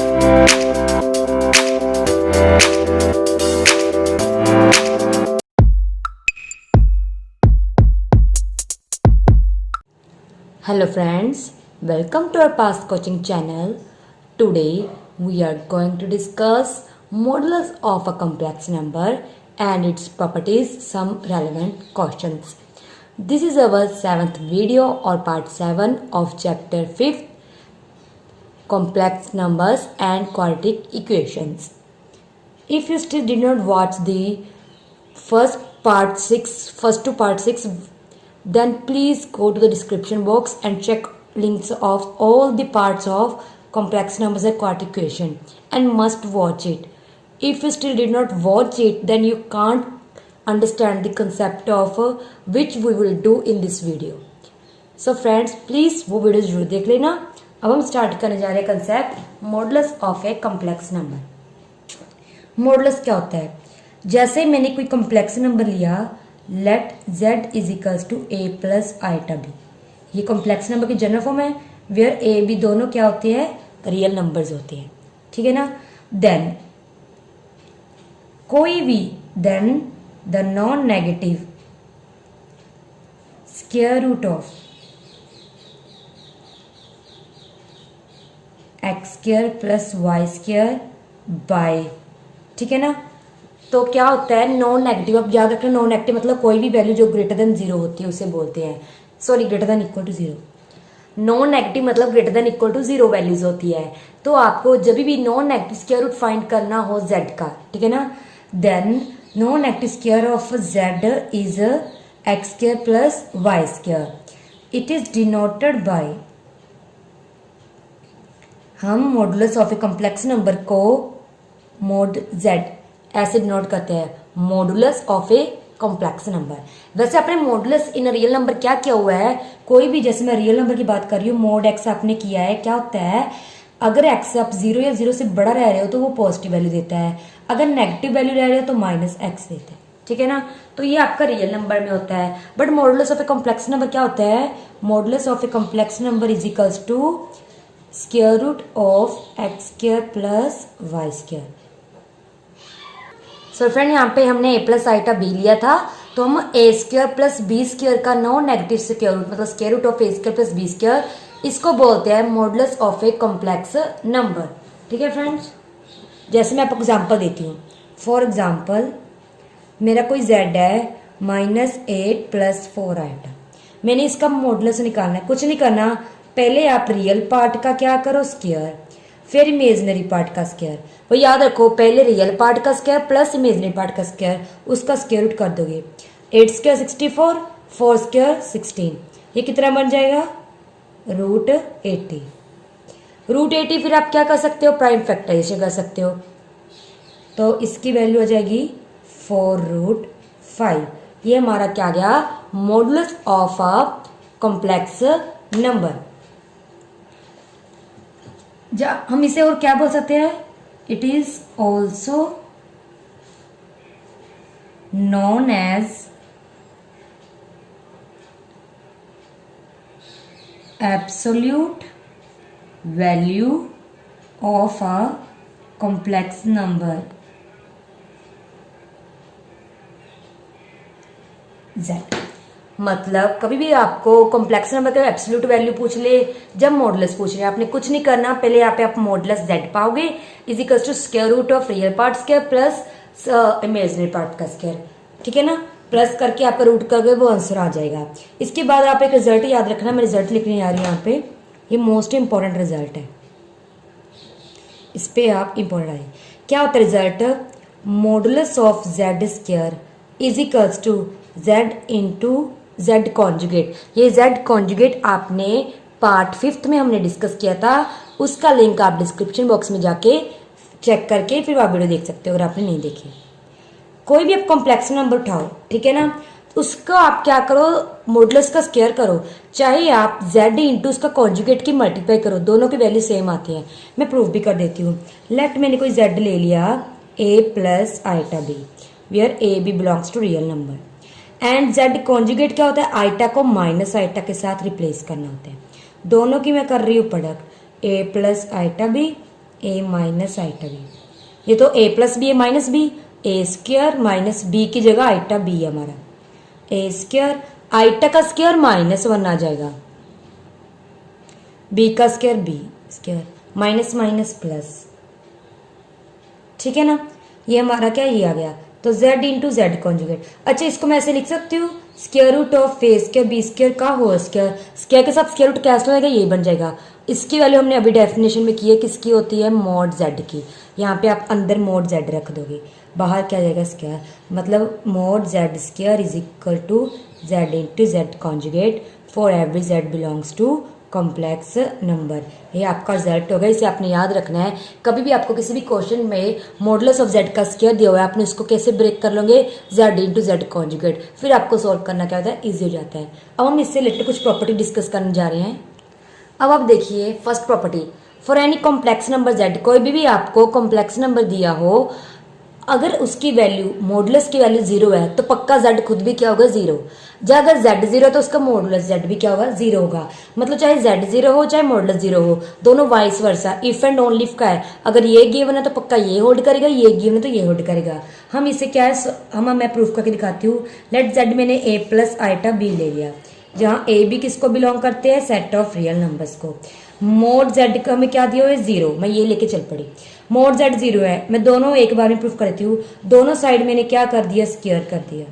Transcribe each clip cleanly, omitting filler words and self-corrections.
Hello friends, welcome to our past coaching channel. Today we are going to discuss modulus of a complex number and its properties, some relevant questions. This is our 7th video or part 7 of chapter 5th, complex numbers and quadratic equations. If you still did not watch the first two part 6, then please go to the description box and check links of all the parts of complex numbers and quadratic equation and must watch it. If you still did not watch it, then you can't understand the concept of which we will do in this video. So friends, please वो video जरूर देख लेना. अब हम start करने जा रहे हैं concept modulus of a complex number. Modulus क्या होता है? जैसे मैंने कोई कॉम्प्लेक्स नंबर लिया, let z is equals to a plus iota b. ये कॉम्प्लेक्स नंबर की जनरल फॉर्म है वेयर a b दोनों क्या होते हैं? रियल नंबर्स होते हैं. ठीक है ना. देन कोई भी then the non negative square root of x square plus y square by. ठीक है ना. तो क्या होता है नॉन नेगेटिव. अब याद रखना नॉन नेगेटिव मतलब कोई भी वैल्यू जो ग्रेटर देन जीरो होती है उसे बोलते हैं, sorry greater than equal to zero. Non negative मतलब greater than equal to zero values होती है. तो आपको जब भी non negative square root find करना हो z का, ठीक है ना, then non negative square of z is x square plus y square. It is denoted by, हम modulus of a complex number को मोड z ऐसे डिनोट करते हैं, modulus of a complex number. वैसे आपने मॉडुलस इन रियल नंबर क्या किया हुआ है? कोई भी, जैसे मैं रियल नंबर की बात कर रही हूँ, मोड एक्स आपने किया है. क्या होता है? अगर एक्स आप जीरो या जीरो से बड़ा रह रहे हो तो वो पॉजिटिव वैल्यू देता है, अगर नेगेटिव वैल्यू रह रहे हो तो माइनस एक्स देता है. ठीक है ना. तो ये आपका रियल नंबर में होता है. But modulus of a complex number क्या होता है? Modulus of a complex number is equals to square root of x square plus y square. So friend यहाँ पे हमने a प्लस आइटा b लिया था, तो हम a square plus b square का नॉन नेगेटिव स्क्वायर रूट मतलब square root of a square plus b square, इसको बोलते हैं modulus of a complex number. ठीक है फ्रेंड्स. जैसे मैं आपको एग्जांपल देती हूँ. फॉर एग्जांपल मेरा कोई z है -8 प्लस 4 आइटा. मैंने इसका मॉडुलस निकालना है. कुछ नहीं करना, पहले आप रियल पार्ट का क्या करो स्क्वायर, फिर इमेजिनरी पार्ट का स्क्वायर. वो याद रखो, पहले रियल पार्ट का स्क्वायर प्लस इमेजिनरी पार्ट का स्क्वायर, उसका स्क्वायर रूट कर दोगे. 8 स्क्वायर 64, 4 स्क्वायर 16. ये कितना बन जाएगा? रूट 80. रूट 80 फिर आप क्या कर सकते हो? प्राइम फैक्टराइजेशन कर सकते हो. तो इसकी वैल्यू हो जाएगी 4√5. ये हमारा क्या गया? Modulus of a complex number. हम इसे और क्या बोल सकते हैं? It is also known as absolute value of a complex number z. मतलब कभी भी आपको कॉम्प्लेक्स नंबर का एब्सोल्यूट वैल्यू पूछ ले, जब मॉडुलस पूछ रहे हैं, आपने कुछ नहीं करना, पहले यहाँ पे आप मॉडुलस z पाओगे is equals to square root of real part square plus imaginary part का स्क्वायर. ठीक है ना. प्लस करके आपका रूट करके वो आंसर आ जाएगा. इसके बाद आप एक रिजल्ट याद रखना. मैं रिजल्ट लिखने जा रही हूँ यहाँ पे. ये मोस्ट इंपॉर्टेंट रिजल्ट है, इस पे आप इंपॉर्टेंट आए. क्या होता है result? Modulus of z square is equals to z into z conjugate. ये z कॉन्जुगेट आपने पार्ट 5th में हमने डिस्कस किया था, उसका लिंक आप डिस्क्रिप्शन बॉक्स में जाके चेक करके फिर आप वीडियो देख सकते हो अगर आपने नहीं देखी. कोई भी आप कॉम्प्लेक्स नंबर उठाओ, ठीक है ना, उसका आप क्या करो? मॉडुलस का स्क्वायर करो, चाहे आप z इंटू उसका कॉन्जुगेट की मल्टीप्लाई करो, दोनों की वैल्यू सेम आती है. मैं प्रूफ भी कर देती हूँ. लेट मैंने कोई z ले लिया a plus iota b where a b belongs to real number. And z conjugate क्या होता है? आइटा को माइनस आइटा के साथ रिप्लेस करना होता है. दोनों की मैं कर रही हूँ product, a plus iota b a minus iota b. ये तो a plus b a minus b, a square minus b की जगह आइटा बी है हमारा। ए स्क्वायर आइटा का स्क्वायर -1 आ जाएगा, बी का square b square, minus minus plus. ठीक है ना, ये हमारा क्या ये आ गया। तो z इंटू जेड कॉन्जुगेट। अच्छा इसको मैं ऐसे लिख सकती हूँ, square root of a square b square का होल स्क्वायर, स्क्वायर के साथ स्क्वायर रूट कैंसिल हो जाएगा, यही बन जाएगा। इसकी वैल्यू हमने अभी डेफिनेशन में की है, किसकी होती है, मॉड जेड की। यहाँ पे आप अंदर मॉड जेड रख दोगे, बाहर क्या जाएगा स्क्वायर, मतलब mod z square is equal to z into z conjugate for every z belongs to complex number. ये आपका रिजल्ट होगा, इसे आपने याद रखना है। कभी भी आपको किसी भी क्वेश्चन में मॉडुलस ऑफ जेड का स्क्वायर दिया हुआ है, आपने उसको कैसे ब्रेक कर लोगे, जेड इंटू जेड कॉन्जुगेट, फिर आपको सॉल्व करना क्या होता है, ईजी हो जाता है। अब हम इससे रिलेटेड कुछ प्रॉपर्टी डिस्कस करने जा रहे हैं। अब आप देखिए first property, for any complex number Z, कोई भी आपको कॉम्प्लेक्स नंबर दिया हो, अगर उसकी वैल्यू मॉडुलस की वैल्यू 0 है तो पक्का z खुद भी क्या होगा, 0। जब अगर z 0 है तो उसका मॉडुलस z भी क्या होगा, 0 होगा। मतलब चाहे z 0 हो चाहे मॉडुलस 0 हो, दोनों vice versa, if and only if का है। अगर ये गिवन है तो पक्का ये होल्ड करेगा, ये गिवन है तो ये होल्ड करेगा। हम इसे क्या है, मैं प्रूफ करके दिखाती हूँ। लेट z मैंने a प्लस आइटा b ले लिया, जहाँ a b किसको बिलोंग करते हैं, सेट ऑफ रियल नंबर्स को। मोड z का हमें क्या दिया हुआ है, 0। मैं ये लेके चल पड़ी, मोड z 0 है। मैं दोनों एक बार में प्रूफ करती हूँ। दोनों साइड मैंने क्या कर दिया, स्क्वायर कर दिया,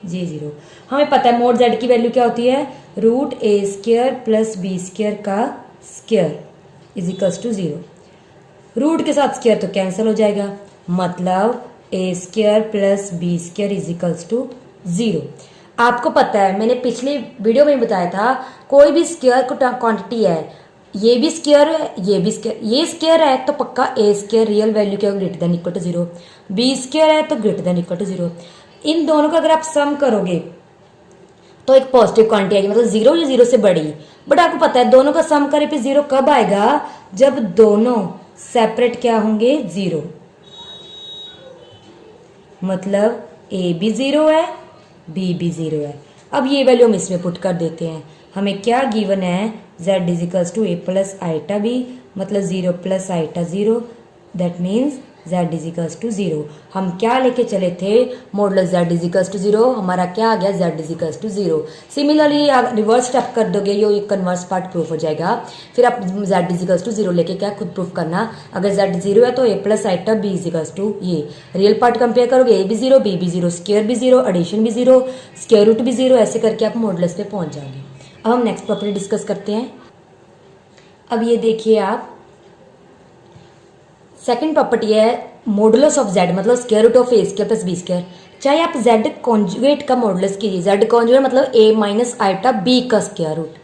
जी 0। हमें पता है मोड z की वैल्यू क्या होती है, root a square plus b square का square is equals to 0। Root के साथ स्क्वायर तो कैंसिल हो जाएगा, मतलब a square plus b square is equals to 0। आपको पता है, मैंने पिछले वीडियो में बताया था, कोई भी स्क्वायर को क्वांटिटी है, ये भी स्क्वायर है, ये भी स्क्वायर, ये स्क्वायर है तो पक्का ए स्क्वायर रियल वैल्यू क्या greater than equal to 0, b square है तो ग्रेटर देन इक्वल टू 0। इन दोनों का अगर आप सम करोगे तो एक पॉजिटिव क्वांटिटी आएगी, मतलब 0 या 0 से बड़ी। बट आपको पता है दोनों का सम करे पे 0 कब आएगा, जब दोनों सेपरेट क्या होंगे, 0। मतलब ए भी 0 है, बी भी 0 है। अब ये वैल्यू हम इसमें पुट कर देते हैं। हमें क्या गिवन है, z is equals to a plus iota b, मतलब 0 plus iota 0, that means z is equals to 0। हम क्या लेके चले थे, modulus z is equals to 0, हमारा क्या आ गया, z is equals to 0। Similarly reverse step कर दोगे, ये कन्वर्स पार्ट प्रूफ हो जाएगा। फिर आप z इज इक्वल्स टू 0 लेके क्या खुद प्रूफ करना, अगर z 0 है तो a plus iota b is equals to, ये रियल पार्ट कंपेयर करोगे, a भी 0 b भी 0, स्क्वायर भी 0, एडिशन भी 0, स्क्वायर रूट भी 0, ऐसे करके आप मॉडुलस पे पहुंच जाओगे। अब हम नेक्स्ट प्रॉपर्टी डिस्कस करते हैं। अब ये देखिए आप, सेकंड प्रॉपर्टी है मॉडुलस ऑफ z, मतलब square root of a square plus b square. चाहे आप z कॉन्जुगेट का मॉडुलस कीजिए, z कॉन्जुगेट मतलब a माइनस आइटा b का स्क्वायर रूट,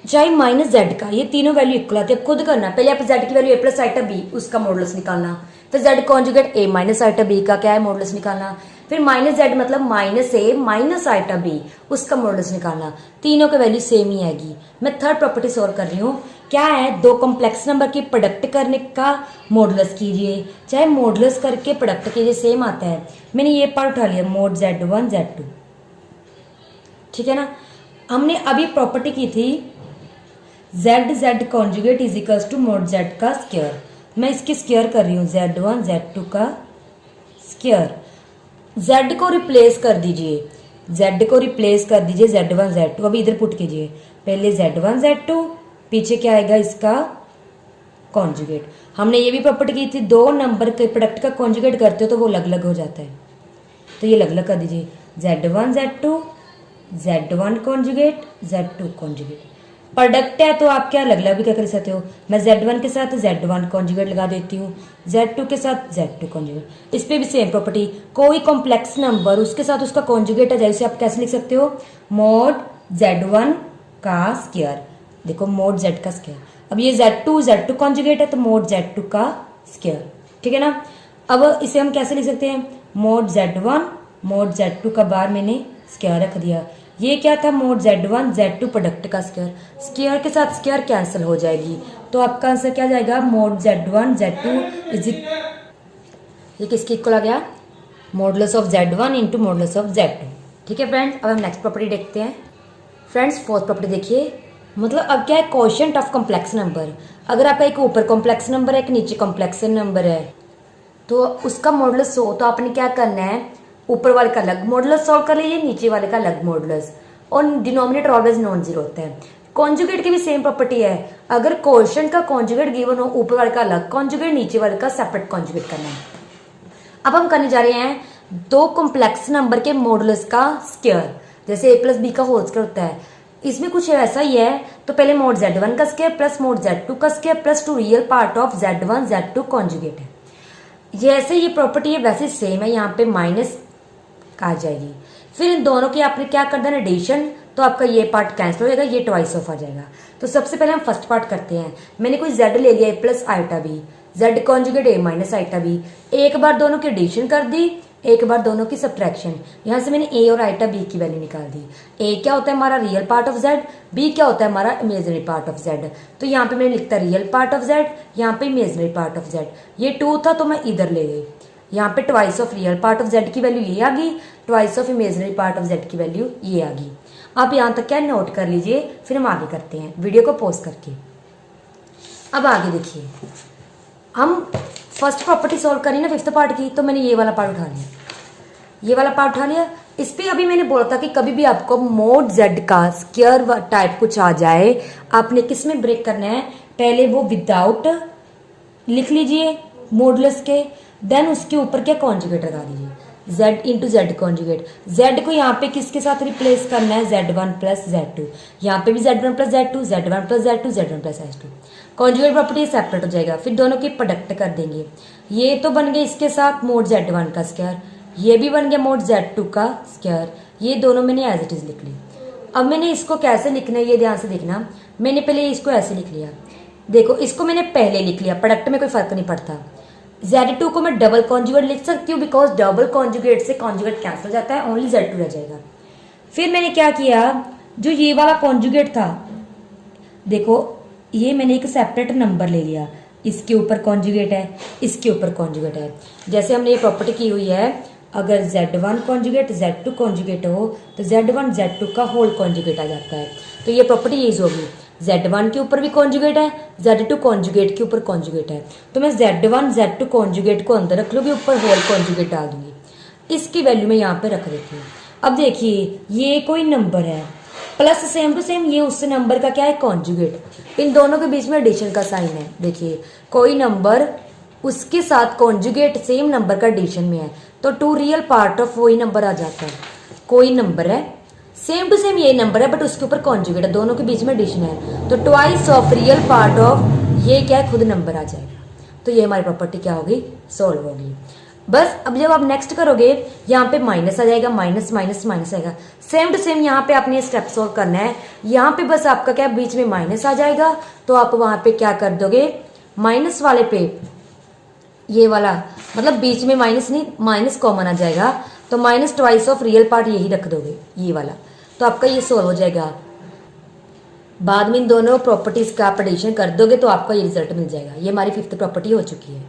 चाहे माइनस z का, ये तीनों वैल्यू इक्वल आती है। अब खुद करना, पहले आप z की value a plus iota b, उसका मॉडुलस निकालना, फिर z conjugate a minus iota b का क्या है, मॉडुलस निकालना, फिर माइनस z मतलब minus a minus iota b, उसका मॉडुलस निकालना। तीनों की वैल्यू सेम ही आएगी। मैं थर्ड प्रॉपर्टी सॉल्व कर रही हूँ, क्या है, दो कॉम्प्लेक्स नंबर की प्रोडक्ट करने का मॉडुलस कीजिए, चाहे मॉडुलस करके प्रोडक्ट कीजिए, सेम आता है। मैंने ये पार्ट उठा लिया, मोड z1 z2, ठीक है ना। हमने अभी प्रॉपर्टी की थी z conjugate is equals to mod z का स्क्वायर। मैं इसकी स्क्वायर कर रही हूँ, z1 z2 का स्क्वायर। z को रिप्लेस कर दीजिए, z को रिप्लेस कर दीजिए, z1 z2 अभी इधर पुट कीजिए, पहले z1 z2, पीछे क्या आएगा इसका कॉन्जुगेट। हमने ये भी प्रॉपर्टी की थी, दो नंबर के प्रोडक्ट का कॉन्जुगेट करते हो तो वो अलग अलग हो जाता है, तो ये अलग अलग कर दीजिए, z1 z2 z1 conjugate z2 conjugate. Product है तो आप क्या अलग अलग भी क्या कर सकते हो, मैं z1 के साथ z1 कॉन्जुगेट लगा देती हूँ, z2 के साथ z2 कॉन्जुगेट। इस पे भी सेम प्रॉपर्टी, कोई कॉम्प्लेक्स नंबर उसके साथ उसका कॉन्जुगेट आ जाए, उसे आप कैसे लिख सकते हो, मोड z1 का स्क्वायर। देखो मोड z का स्क्वायर, अब ये z2 कॉन्जुगेट है तो मोड z2 का स्क्वायर, ठीक है ना। अब इसे हम कैसे लिख सकते हैं, मोड z1 मोड z2 का बार मैंने स्क्वायर रख दिया। ये क्या था, मोड z1 z2 प्रोडक्ट का स्क्वायर, स्क्वायर के साथ स्क्वायर कैंसिल हो जाएगी, तो आपका आंसर क्या जाएगा, मोड z1 z2 इज, ये किसके इक्वल आ गया, modulus of z1 into modulus of z2। ठीक है फ्रेंड्स, अब हम नेक्स्ट प्रॉपर्टी देखते हैं। फ्रेंड्स फोर्थ प्रॉपर्टी देखिए, मतलब अब क्या है, क्वोशिएंट ऑफ कॉम्प्लेक्स नंबर। अगर आपका एक ऊपर कॉम्प्लेक्स नंबर है, एक नीचे कॉम्प्लेक्स नंबर है, तो उसका मॉडुलस हो तो आपने क्या करना है, ऊपर वाले का अलग मॉडुलस सॉल्व कर लीजिए, नीचे वाले का अलग मॉडुलस, और डिनोमिनेटर ऑलवेज नॉन जीरो होता है। कॉन्जुगेट की भी सेम प्रॉपर्टी है, अगर क्वोशिएंट का कॉन्जुगेट गिवन हो, ऊपर वाले का अलग कॉन्जुगेट, नीचे वाले का सेपरेट कॉन्जुगेट करना है। अब हम करने जा रहे हैं दो कॉम्प्लेक्स नंबर के मॉडुलस का स्क्वायर, जैसे a प्लस बी का होल स्क्वायर होता है, इसमें कुछ ऐसा ही है। तो पहले मोड z1 का स्क्वायर प्लस मोड z2 का square plus two real part of z1 z2 conjugate है। जैसे ये प्रॉपर्टी है वैसे सेम है, यहाँ पे माइनस आ जाएगी। फिर इन दोनों की आपने क्या कर देना, एडिशन, तो आपका ये पार्ट कैंसिल हो जाएगा, ये ट्वाइस ऑफ आ जाएगा। तो सबसे पहले हम फर्स्ट पार्ट करते हैं। मैंने कोई z ले लिया, a plus iota b, z conjugate a minus iota b. एक बार दोनों की एडिशन कर दी, एक बार दोनों की सब्ट्रैक्शन। यहां से मैंने a और आइटा b की वैल्यू निकाल दी। a क्या होता है हमारा real part of z, b क्या होता है हमारा इमेजिनरी पार्ट ऑफ z। तो यहाँ पे मैंने लिखता रियल पार्ट ऑफ z, यहाँ पे इमेजिनरी पार्ट ऑफ z। ये 2 था तो मैं इधर ले गई, यहाँ पे twice of real part of z की वैल्यू ये आ गई, twice of imaginary part of z की वैल्यू ये आ गई। आप यहाँ तक क्या नोट कर लीजिए, फिर हम आगे करते हैं वीडियो को पॉज करके। अब आगे देखिए, हम फर्स्ट प्रॉपर्टी सॉल्व करी ना फिफ्थ पार्ट की, तो मैंने ये वाला पार्ट उठा लिया, ये वाला पार्ट उठा लिया। इस पे अभी मैंने बोला था कि कभी भी आपको मोड z का स्क्वायर टाइप कुछ आ जाए, आपने किस में ब्रेक करना है, पहले वो विदाउट लिख लीजिए मॉडुलस के, देन उसके ऊपर क्या कॉन्जुगेट लगा दीजिए, z into z conjugate. z को यहाँ पे किसके साथ रिप्लेस करना है, z1 प्लस z2, यहाँ पे भी z1 plus z2, z1 plus z2, z1 plus z2। Conjugate property separate हो जाएगा, फिर दोनों की प्रोडक्ट कर देंगे। ये तो बन गया इसके साथ मोड z1 का स्क्वायर, ये भी बन गया मोड z2 का स्क्वायर, ये दोनों मैंने एज इट इज लिख ली। अब मैंने इसको कैसे लिखना है ये ध्यान से देखना, मैंने पहले इसको ऐसे लिख लिया, देखो इसको मैंने पहले लिख लिया, प्रोडक्ट में कोई फर्क नहीं पड़ता। z2 को मैं डबल कॉन्जुगेट लिख सकती हूँ, बिकॉज डबल कॉन्जुगेट से कॉन्जुगेट कैंसिल हो जाता है, ओनली z2 रह जाएगा। फिर मैंने क्या किया, जो ये वाला कॉन्जुगेट था, देखो ये मैंने एक सेपरेट नंबर ले लिया, इसके ऊपर कॉन्जुगेट है, इसके ऊपर कॉन्जुगेट है। जैसे हमने ये प्रॉपर्टी की हुई है, अगर z1 कॉन्जुगेट z2 कॉन्जुगेट हो तो z1 z2 का होल कॉन्जुगेट आ जाता है। तो ये प्रॉपर्टी यूज होगी, z1 के ऊपर भी कॉन्जुगेट है, z2 कॉन्जुगेट के ऊपर कॉन्जुगेट है, तो मैं z1 z2 कॉन्जुगेट को अंदर रख लूंगी, ऊपर होल कॉन्जुगेट डाल दूंगी। इसकी वैल्यू मैं यहाँ पे रख देती हूँ। अब देखिए ये कोई नंबर है, प्लस सेम टू सेम ये उस नंबर का क्या है, कॉन्जुगेट। इन दोनों के बीच में एडिशन का साइन है, देखिए कोई नंबर उसके साथ कॉन्जुगेट सेम नंबर का एडिशन में है, तो टू रियल पार्ट ऑफ वही नंबर आ जाता है। कोई नंबर है सेम टू सेम ये नंबर है बट उसके ऊपर कॉन्जुगेट है, दोनों के बीच में एडिशन है, तो twice of real part of ये क्या है, खुद नंबर आ जाएगा। तो ये हमारी प्रॉपर्टी क्या होगी, सॉल्व होगी। बस अब जब आप नेक्स्ट करोगे यहाँ पे माइनस आ जाएगा, माइनस माइनस माइनस आएगा, सेम टू सेम यहाँ पे आपने स्टेप सॉल्व करना है। यहाँ पे बस आपका क्या बीच में माइनस आ जाएगा, तो आप वहां पे क्या कर दोगे, माइनस वाले पे ये वाला, मतलब बीच में माइनस नहीं, माइनस कॉमन आ जाएगा, तो minus twice of real part यही रख दोगे ये वाला, तो आपका ये सॉल्व हो जाएगा। बाद में इन दोनों प्रॉपर्टीज का आप एडिशन कर दोगे तो आपका ये रिजल्ट मिल जाएगा। ये हमारी फिफ्थ प्रॉपर्टी हो चुकी है।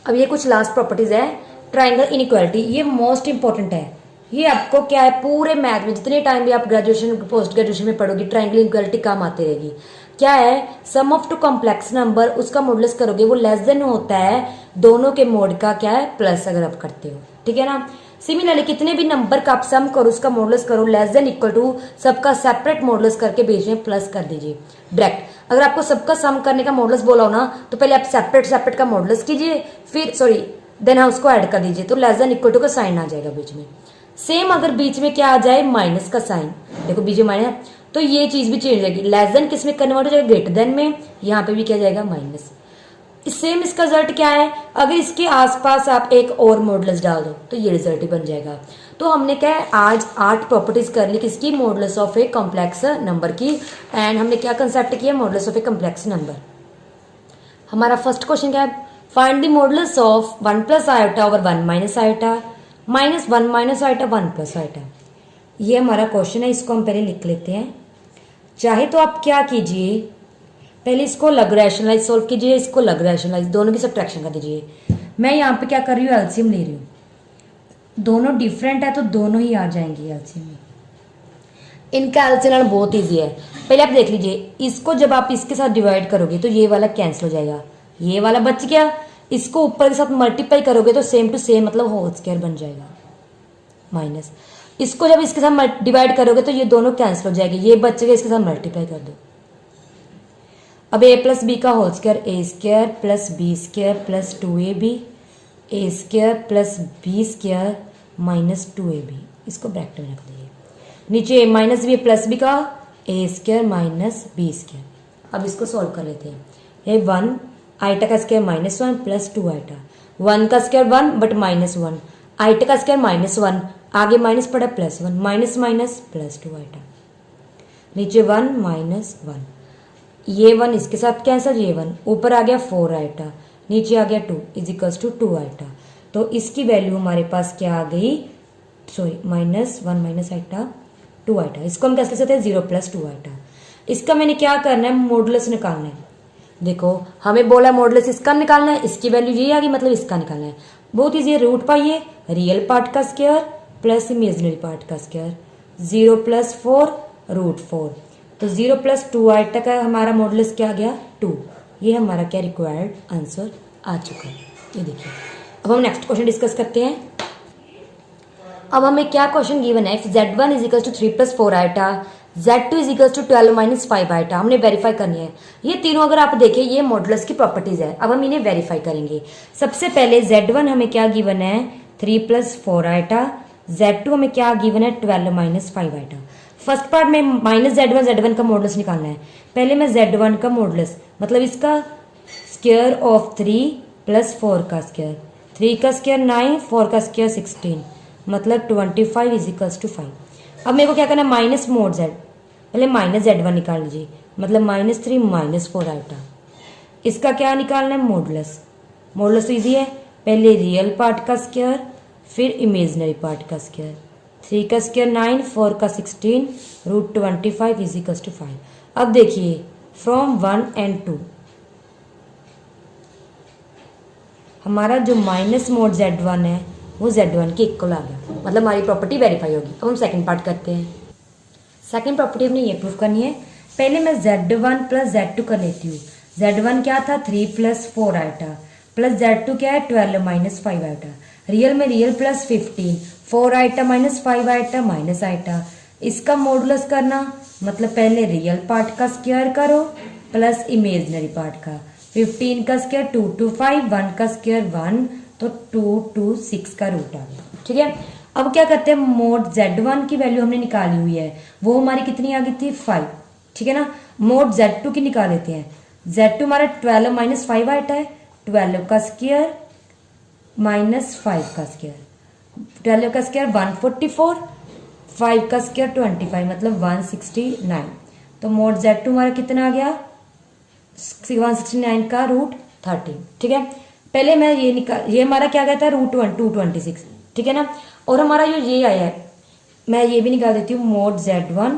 अब ये कुछ लास्ट प्रॉपर्टीज है, ट्राइंगल इनइक्वालिटी, ये मोस्ट इंपॉर्टेंट है। ये आपको क्या है, पूरे मैथ में जितने टाइम भी आप ग्रेजुएशन पोस्ट ग्रेजुएशन में पढ़ोगे, ट्राइंगल इनइक्वालिटी काम आती रहेगी। क्या है, सम ऑफ टू कॉम्प्लेक्स नंबर, उसका मॉडुलस करोगे वो लेस देन होता है दोनों के मोड का क्या है, प्लस अगर आप करते हो, ठीक है ना। सिमिलरली कितने भी नंबर का आप सम करो, उसका मॉडुलस करो लेस देन इक्वल टू सबका सेपरेट मॉडुलस करके बीच में प्लस कर दीजिए डायरेक्ट। अगर आपको सबका सम करने का मॉडुलस बोला हो ना, तो पहले आप सेपरेट सेपरेट का मॉडुलस कीजिए, फिर सॉरी देन आप उसको ऐड कर दीजिए, तो लेस देन इक्वल टू का साइन आ जाएगा बीच में। सेम अगर बीच में क्या आ जाए, माइनस का साइन, देखो बीच में माइनस, तो ये चीज भी चेंज हो जाएगी, लेस देन किस में कन्वर्ट हो जाएगा, ग्रेटर देन में, यहाँ पे भी क्या जाएगा माइनस। सेम इसका रिजल्ट क्या है, अगर इसके आसपास आप एक और मॉडुलस डाल दो तो ये रिजल्ट ही बन जाएगा। तो हमने क्या है, आज 8 प्रॉपर्टीज कर ली किसकी, modulus of a complex number की, एंड हमने क्या कंसेप्ट किया, modulus of a complex number. हमारा फर्स्ट क्वेश्चन क्या है, find the modulus of 1 plus iota over 1 minus iota minus 1 minus iota 1 plus iota. ये हमारा क्वेश्चन है, इसको हम पहले लिख लेते हैं। चाहे तो आप क्या कीजिए, पहले इसको लग रैशनलाइज सोल्व कीजिए, इसको लग रैशनलाइज, दोनों की सब्ट्रैक्शन कर दीजिए। मैं यहाँ पे क्या कर रही हूँ, एलसीएम ले रही हूँ, दोनों डिफरेंट है तो दोनों ही आ जाएंगी एलसीएम में। इनका एलसीएम लेना बहुत ईजी है। पहले आप देख लीजिए, इसको जब आप इसके साथ डिवाइड करोगे तो ये वाला कैंसिल हो जाएगा, ये वाला बच गया। इसको ऊपर के साथ मल्टीप्लाई करोगे तो सेम टू सेम मतलब होल स्क्वायर बन जाएगा, माइनस। इसको जब इसके साथ डिवाइड करोगे तो ये दोनों कैंसिल हो जाएंगे, ये बचेगा, इसके साथ मल्टीप्लाई कर दो। अब a प्लस बी का whole square, a square plus b square plus 2ab, a square plus b square minus 2ab, इसको ब्रैकेट में रख दीजिए। नीचे माइनस बी प्लस बी का ए स्क्वायर माइनस बी स्क्वायर। अब इसको सॉल्व कर लेते हैं। ये 1 आइटा का स्क्वायर -1 प्लस 2 आइटा, 1 का स्क्वायर 1 बट -1, आइटा का स्क्वायर -1, आगे माइनस पड़ा +1, माइनस माइनस प्लस 2 आइटा, नीचे 1 -1, ये 1 इसके साथ कैंसिल, ये 1 ऊपर आ गया 4 आइटा, नीचे आ गया 2 इज इक्वल्स टू 2 आइटा। तो इसकी वैल्यू हमारे पास क्या आ गई, सॉरी -1 माइनस आइटा 2 आइटा। इसको हम कैसे लिख सकते हैं, 0 प्लस 2 आइटा। इसका मैंने क्या करना है, मॉडुलस निकालना है। देखो हमें बोला मॉडुलस इसका निकालना है, इसकी वैल्यू ये आ गई, मतलब इसका निकालना है। बहुत ईजी है, रूट पाइए रियल पार्ट का स्क्वायर प्लस इमेजिनरी पार्ट का स्क्वायर, 0 प्लस 4 रूट 4। तो 0 प्लस 2 आइटा का हमारा मॉडुलस क्या आ गया, 2। ये हमारा क्या रिक्वायर्ड आंसर आ चुका है। ये देखिए, अब हम नेक्स्ट क्वेश्चन डिस्कस करते हैं। अब हमें क्या क्वेश्चन गिवन है, z1 is equal to 3 plus 4 iota, z2 is equal to 12 minus 5 iota, हमने वेरीफाई करनी है। ये तीनों अगर आप देखें ये मॉडुलस की प्रॉपर्टीज है। अब हम इन्हें वेरीफाई करेंगे। सबसे पहले z1 हमें क्या गिवन है, 3 प्लस 4 आइटा, z2 हमें क्या गिवन है, 12 माइनस 5 आइटा। फर्स्ट पार्ट में माइनस z1 का मॉडुलस निकालना है। पहले मैं z1 का मॉडुलस मतलब इसका स्क्वायर ऑफ 3 प्लस 4 का स्क्वायर, 3 का स्क्वायर 9, 4 का स्क्वायर 16, मतलब 25 इज इक्वल्स टू 5। अब मेरे को क्या करना है, माइनस मोड z, पहले माइनस z1 निकाल लीजिए, मतलब -3 माइनस 4 आइटा। इसका क्या निकालना है, मॉडुलस। मॉडुलस तो ईजी है, पहले रियल पार्ट का स्क्वायर फिर इमेजिनरी पार्ट का स्क्वायर, 3 का स्क्वायर 9, 4 का 16, रूट 25 इज इक्वल्स टू 5। अब देखिए फ्रॉम 1 and 2 हमारा जो माइनस मोड z1 है वो z1 के इक्वल आ गया, मतलब हमारी प्रॉपर्टी वेरीफाई होगी। अब हम सेकंड पार्ट करते हैं। सेकंड प्रॉपर्टी हमने ये प्रूफ करनी है। पहले मैं z1 प्लस z2 कर लेती हूँ। z1 क्या था, 3 प्लस 4 आइटा, प्लस z2 क्या है, 12 माइनस 5 आइटा। रियल में real plus 15, 4 iota minus 5 iota minus iota. इसका मॉडुलस करना मतलब पहले रियल पार्ट का स्क्वायर करो प्लस इमेजिनरी पार्ट का, 15 का स्क्वायर 2 to 5, 1 का स्क्वायर 1, तो 2 to 6 का रूट आ गया। ठीक है, अब क्या करते हैं, मोड z1 की वैल्यू हमने निकाली हुई है, वो हमारी कितनी आ गई थी, 5। ठीक है ना, मोड z2 की निकाल लेते हैं। z2 हमारा 12 माइनस 5 आइटा है, 12 का स्क्वायर माइनस 5 का स्क्वायर, 12 का स्क्वायर 144, 5 का स्क्वायर 25, मतलब 169। तो मोड z2 हमारा कितना आ गया, 169 का रूट 13। ठीक है, पहले मैं ये निकाल, ये हमारा क्या गया था, रूट 226। ठीक है ना, और हमारा जो ये आया है, मैं ये भी निकाल देती हूँ, mode z1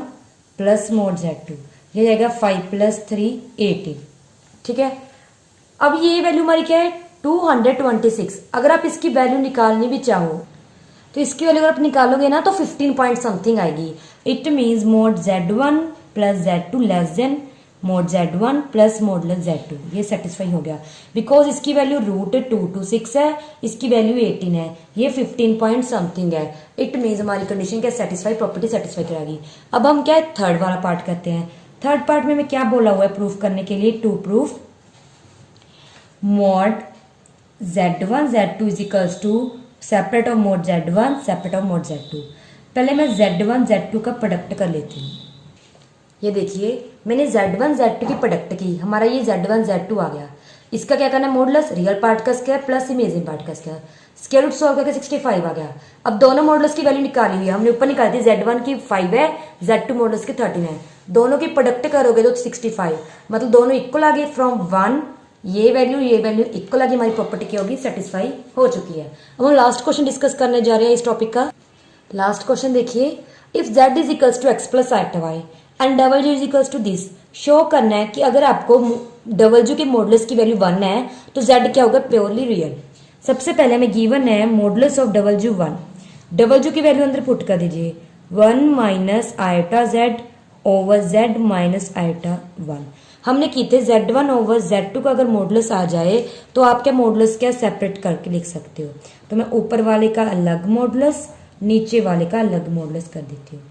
plus mode z2, ये जाएगा 5 प्लस 3 18। ठीक है, अब ये वैल्यू हमारी क्या है, 226। अगर आप इसकी वैल्यू निकालनी भी चाहो तो इसकी वैल्यू अगर आप निकालोगे ना तो 15 पॉइंट समथिंग आएगी। It means mode z1 plus z2 less than mode z1 plus modulus z2, ये सेटिस्फाई हो गया बिकॉज इसकी वैल्यू रूट 226 है, इसकी वैल्यू 18 है, ये 15 पॉइंट समथिंग है। इट मीन्स हमारी कंडीशन क्या सेटिस्फाई, प्रॉपर्टी सेटिस्फाई कराएगी। अब हम क्या है, थर्ड वाला पार्ट करते हैं। थर्ड पार्ट में मैं क्या बोला हुआ है प्रूफ करने के लिए, to proof mod z1 z2 is equals to separate of mod z1 separate of mod z2। पहले मैं z1 z2 का प्रोडक्ट कर लेती हूँ। ये देखिए मैंने z1 z2 की प्रोडक्ट की, हमारा ये z1 z2 आ गया। इसका क्या करना है, मॉडुलस रियल पार्ट का स्क्वायर प्लस इमेजिन पार्ट का स्क्वायर, स्क्वायर रूट सॉल्व करके 65 आ गया। अब दोनों मॉडुलस की वैल्यू निकाली हुई है, हमने ऊपर निकाली थी, z1 की 5 है, z2 मॉडुलस की 13 है। दोनों की प्रोडक्ट करोगे तो 65, मतलब दोनों इक्वल आ गए। फ्रॉम 1 ये वैल्यू इक्वल आ गई, हमारी प्रॉपर्टी क्या होगी, सेटिस्फाई हो चुकी है। अब हम लास्ट क्वेश्चन डिस्कस करने जा रहे हैं इस टॉपिक का। लास्ट क्वेश्चन देखिए, if z is equals to x plus iota y and double is equals to this, show करना है कि अगर आपको डबल के मॉडुलस की वैल्यू 1 है तो z क्या होगा, प्योरली रियल। सबसे पहले हमें गिवन है मॉडुलस ऑफ डबल 1, डबल की वैल्यू अंदर पुट कर दीजिए, 1 minus iota Z over Z minus iota 1। हमने की थे z1 ओवर z2 का अगर मॉडुलस आ जाए तो आप क्या मॉडुलस क्या सेपरेट करके लिख सकते हो। तो मैं ऊपर वाले का अलग मॉडुलस, नीचे वाले का अलग मॉडुलस कर देती हूँ।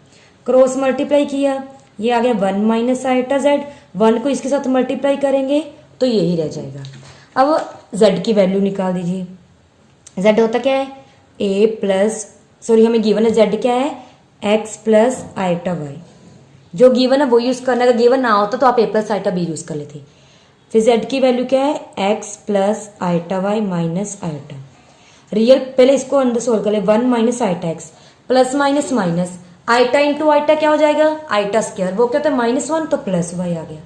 क्रॉस मल्टीप्लाई किया, ये आ गया 1 माइनस आयोटा जेड, 1 को इसके साथ मल्टीप्लाई करेंगे तो यही रह जाएगा। अब z की वैल्यू निकाल दीजिए। z होता क्या है a प्लस, सॉरी हमें गिवन है z क्या है x प्लस आयोटा वाई। जो गिवन है वो यूज करना, अगर गिवन ना होता तो आप a plus iota b use कर लेते। फिर z की वैल्यू क्या है x plus iota y minus iota. Real पहले इसको अंदर सोल्व कर ले, 1 minus iota x plus minus minus iota into iota क्या हो जाएगा आयोटा स्क्वायर, वो क्या होता है -1 तो प्लस वाई आ गया।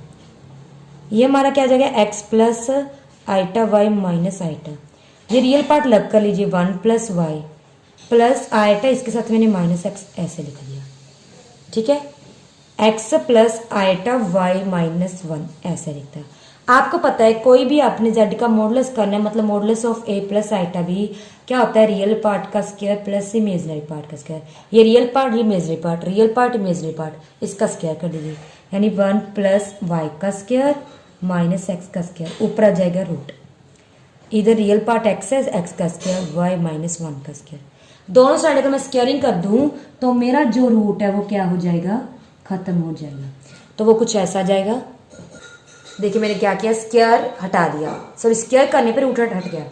ये हमारा क्या आ जाएगा x plus iota y minus iota. ये रियल पार्ट लग कर लीजिए 1 प्लस वाई प्लस आयोटा, इसके साथ मैंने माइनस एक्स ऐसे लिख दिया। ठीक है, x plus iota y minus 1 ऐसे लिखता है। आपको पता है कोई भी आपने z का मॉडुलस करना है, मतलब modulus of a plus iota भी क्या होता है रियल पार्ट का स्क्वायर प्लस इमेजनरी पार्ट का स्क्वायर। ये रियल पार्ट, ये imaginary part, real part imaginary part, इसका स्क्वायर कर दीजिए, यानी 1 प्लस वाई का स्क्वायर माइनस एक्स का स्क्वायर, ऊपर आ जाएगा रूट। इधर रियल पार्ट x है, x का स्क्वायर वाई माइनस 1 का स्क्वायर। दोनों साइड अगर मैं स्क्वायरिंग कर दूं तो मेरा जो रूट है वो क्या हो जाएगा खत्म हो जाएगा। तो वो कुछ ऐसा जाएगा। देखिए मैंने क्या किया, स्क्वायर हटा दिया, सॉरी स्क्वायर करने पर रूट हट गया,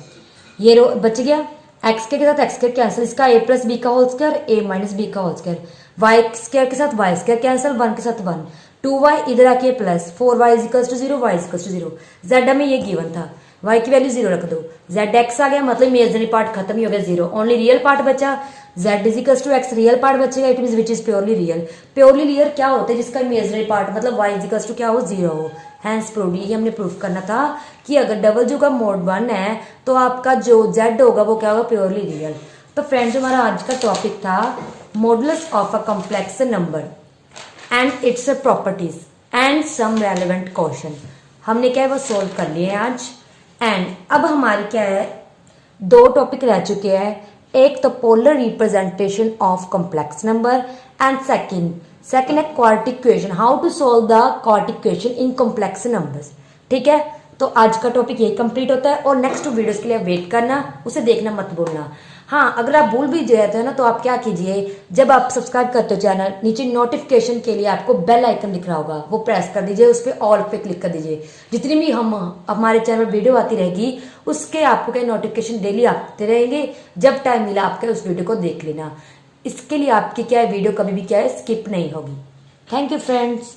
ये बच गया। एक्स के साथ एक्स स्क्वायर कैंसिल, इसका a प्लस बी का whole square a minus b का होल स्क्वायर, वाई स्क्वायर के साथ वाई स्क्वायर कैंसिल, 1 के साथ 1, 2y इधर आके plus 4y equals to 0, y equals to 0। z हमें ये गिवन था, y की वैल्यू 0 रख दो, z x आ गया, मतलब इमेजनरी पार्ट खत्म ही हो गया 0, ओनली रियल पार्ट बचा। z is equals to x, real part बचेगा, it means which is purely real. Purely real क्या होता है जिसका इमेजनरी पार्ट मतलब y इज इक्वल्स टू क्या हो 0 हो, हैंस प्रूव्ड। ये हमने प्रूफ करना था कि अगर डबल जो का मोड 1 है तो आपका जो z होगा वो क्या होगा प्योरली रियल। तो फ्रेंड्स हमारा आज का टॉपिक था modulus of a complex number and its properties and some relevant question. हमने क्या है वो सोल्व कर लिए आज। एंड अब हमारी क्या है, 2 टॉपिक रह चुके हैं, एक तो polar representation of complex number and second है quadratic equation, how to solve the quadratic equation in complex numbers. ठीक है, तो आज का टॉपिक यही कंप्लीट होता है और नेक्स्ट वीडियोस के लिए वेट करना, उसे देखना मत भूलना। हाँ, अगर आप भूल भी जाते हैं ना तो आप क्या कीजिए, जब आप सब्सक्राइब करते हो चैनल, नीचे नोटिफिकेशन के लिए आपको बेल आइकन दिख रहा होगा, वो प्रेस कर दीजिए, उस पर ऑल पे क्लिक कर दीजिए। जितनी भी हम हमारे चैनल पर वीडियो आती रहेगी उसके आपको क्या नोटिफिकेशन डेली आते रहेंगे, जब टाइम मिला आपके उस वीडियो को देख लेना। इसके लिए आपकी क्या है वीडियो कभी भी क्या है स्किप नहीं होगी। Thank you friends.